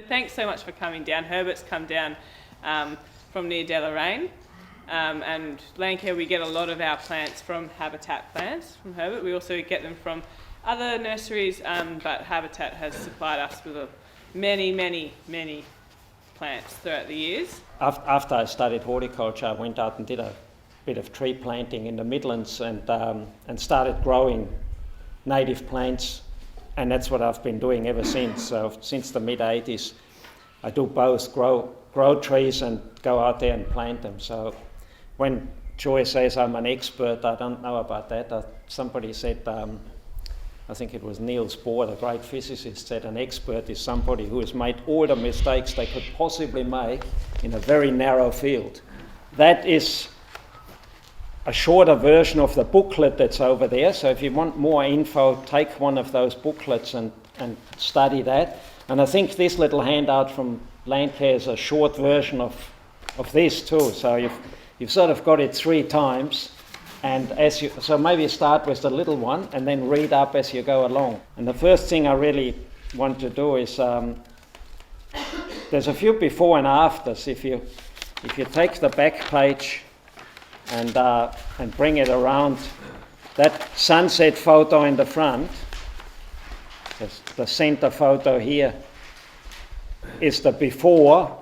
Thanks so much for coming down. Herbert's come down from near Deloraine, and Landcare, we get a lot of our plants from Habitat plants from Herbert. We also get them from other nurseries, but Habitat has supplied us with many plants throughout the years. After I studied horticulture, I went out and did a bit of tree planting in the Midlands and started growing native plants, and that's what I've been doing ever since. So since the mid-80s, I do both grow trees and go out there and plant them. So when Joy says I'm an expert, I don't know about that. Somebody said, I think it was Niels Bohr, the great physicist, said an expert is somebody who has made all the mistakes they could possibly make in a very narrow field. That is a shorter version of the booklet that's over there. So if you want more info, take one of those booklets and study that. And I think this little handout from Landcare is a short version of this too. So you've sort of got it 3 times. And so maybe start with the little one and then read up as you go along. And the first thing I really want to do is there's a few before and afters. If you take the back page and bring it around, that sunset photo in the front, the center photo here, is the before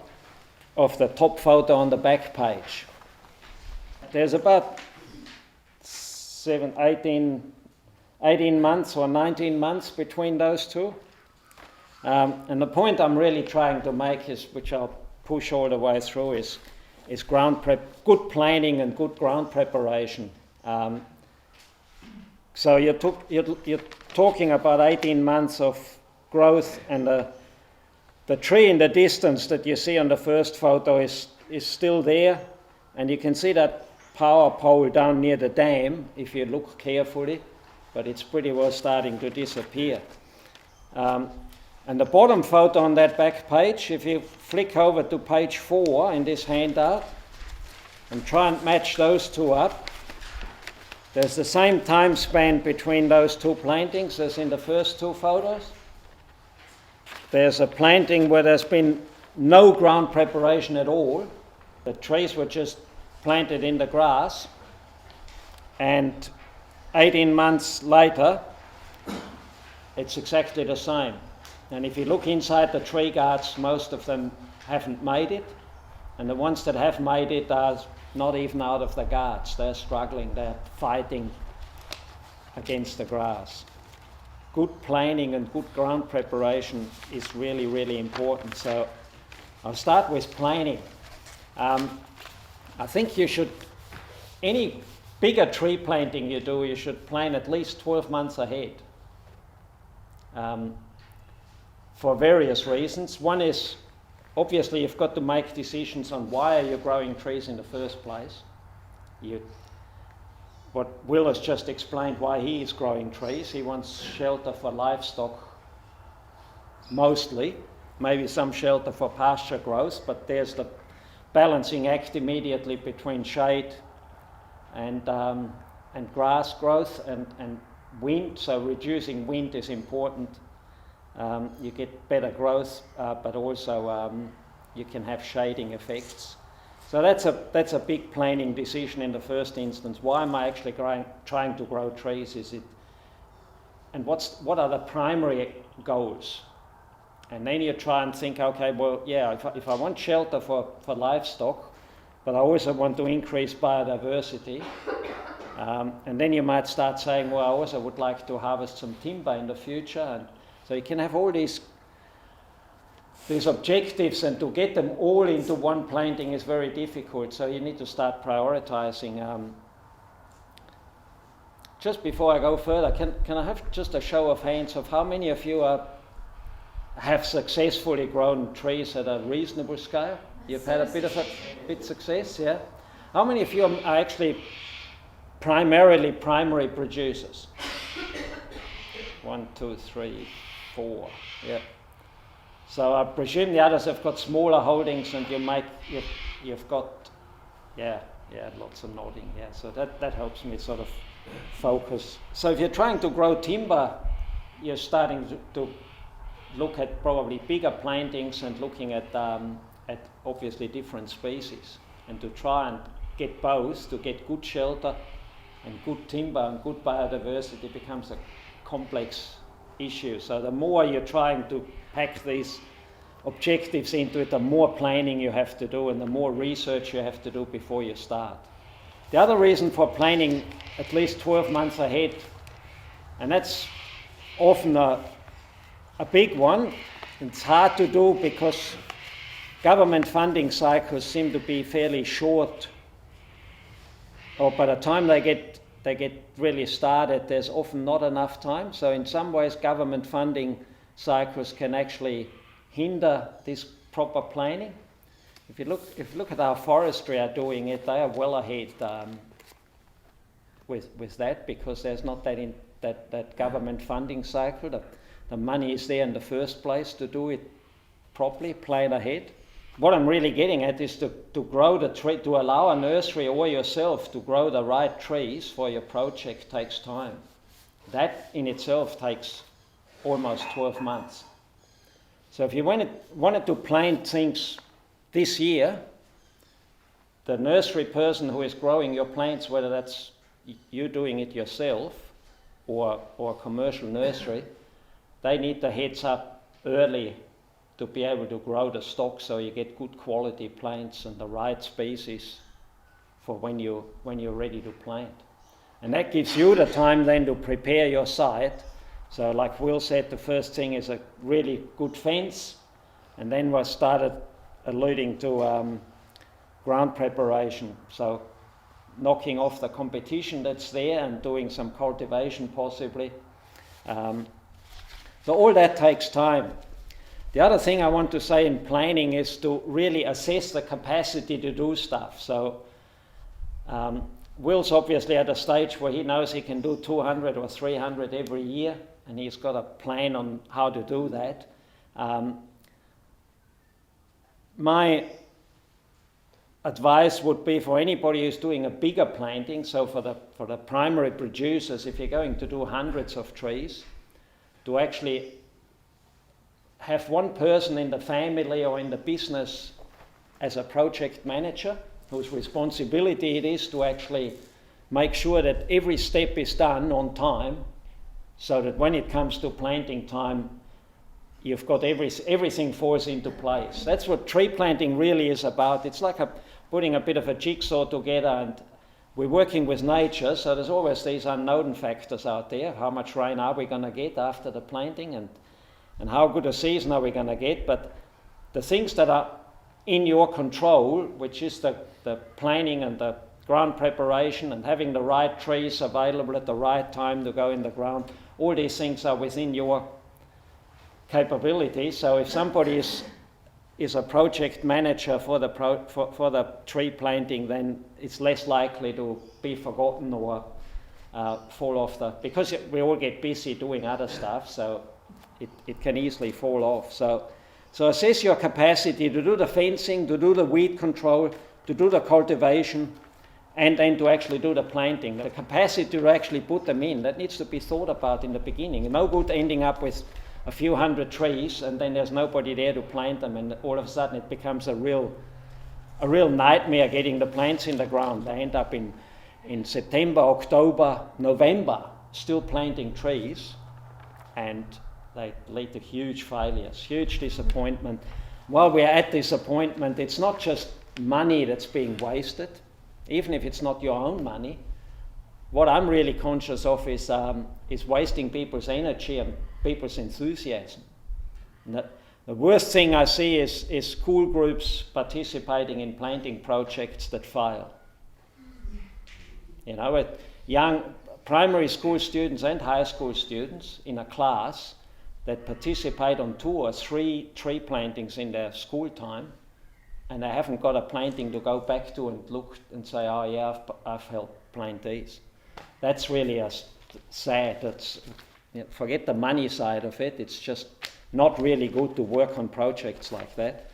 of the top photo on the back page. There's about 18 months or 19 months between those two. And the point I'm really trying to make is, which I'll push all the way through, is ground prep, good planning and good ground preparation. So you're talking about 18 months of growth, and the tree in the distance that you see on the first photo is still there, and you can see that power pole down near the dam if you look carefully, but it's pretty well starting to disappear. And the bottom photo on that back page, if you flick over to page 4 in this handout and try and match those two up, there's the same time span between those two plantings as in the first 2 photos. There's a planting where there's been no ground preparation at all. The trees were just planted in the grass, and 18 months later it's exactly the same. And if you look inside the tree guards, most of them haven't made it, and the ones that have made it are not even out of the guards. They're struggling, they're fighting against the grass. Good planning and good ground preparation is really, really important. So I'll start with planning. I think you should, any bigger tree planting you do, you should plan at least 12 months ahead for various reasons. One is, obviously, you've got to make decisions on why are you growing trees in the first place. What Will has just explained why he is growing trees. He wants shelter for livestock mostly, maybe some shelter for pasture growth, but there's the balancing act immediately between shade and grass growth and wind. So reducing wind is important. You get better growth, but also you can have shading effects. So that's a big planning decision in the first instance. Why am I actually trying to grow trees? And what are the primary goals? And then you try and think, okay, well, yeah, if I want shelter for livestock, but I also want to increase biodiversity, and then you might start saying, well, I also would like to harvest some timber in the future. And so you can have all these objectives, and to get them all into one planting is very difficult. So you need to start prioritizing. Just before I go further, can I have just a show of hands of how many of you have successfully grown trees at a reasonable scale? You've had a bit success, yeah? How many of you are actually primarily primary producers? 1, 2, 3, 4, yeah. So I presume the others have got smaller holdings, and you've got, yeah, lots of nodding, yeah. So that helps me sort of focus. So if you're trying to grow timber, you're starting to look at probably bigger plantings and looking at obviously different species, and to try and get both, to get good shelter and good timber and good biodiversity becomes a complex issue. So the more you're trying to pack these objectives into it, the more planning you have to do and the more research you have to do before you start. The other reason for planning at least 12 months ahead, and that's often a big one, it's hard to do because government funding cycles seem to be fairly short, or by the time they get really started, there's often not enough time. So in some ways, government funding cycles can actually hinder this proper planning. If you look at how forestry are doing it, they are well ahead with that, because there's not that government funding cycle. The money is there in the first place to do it properly, plan ahead. What I'm really getting at is to grow the tree, to allow a nursery or yourself to grow the right trees for your project takes time. That in itself takes almost 12 months. So if you wanted to plant things this year, the nursery person who is growing your plants, whether that's you doing it yourself or a commercial nursery, they need the heads up early to be able to grow the stock so you get good quality plants and the right species for when you're ready to plant. And that gives you the time then to prepare your site. So like Will said, the first thing is a really good fence, and then we started alluding to ground preparation. So knocking off the competition that's there and doing some cultivation possibly. So all that takes time. The other thing I want to say in planning is to really assess the capacity to do stuff. So Will's obviously at a stage where he knows he can do 200 or 300 every year, and he's got a plan on how to do that. My advice would be for anybody who's doing a bigger planting, so for the primary producers, if you're going to do hundreds of trees, to actually have one person in the family or in the business as a project manager whose responsibility it is to actually make sure that every step is done on time, so that when it comes to planting time, you've got everything falls into place. That's what tree planting really is about. It's like putting a bit of a jigsaw together, and we're working with nature, so there's always these unknown factors out there. How much rain are we going to get after the planting, and how good a season are we going to get? But the things that are in your control, which is the planning and the ground preparation and having the right trees available at the right time to go in the ground, all these things are within your capability. So if somebody is a project manager for the tree planting, then it's less likely to be forgotten or fall off because we all get busy doing other stuff, so it can easily fall off. So assess your capacity to do the fencing, to do the weed control, to do the cultivation, and then to actually do the planting. The capacity to actually put them in, that needs to be thought about in the beginning. No good ending up with a few hundred trees and then there's nobody there to plant them, and all of a sudden it becomes a real nightmare getting the plants in the ground. They end up in September, October, November still planting trees, and they lead to huge failures, huge disappointment. While we're at disappointment, it's not just money that's being wasted, even if it's not your own money. What I'm really conscious of is wasting people's energy and people's enthusiasm. And the worst thing I see is school groups participating in planting projects that fail. You know, with young primary school students and high school students in a class that participate on 2 or 3 tree plantings in their school time, and they haven't got a planting to go back to and look and say, oh yeah, I've helped plant these. That's really sad. Forget the money side of it. It's just not really good to work on projects like that.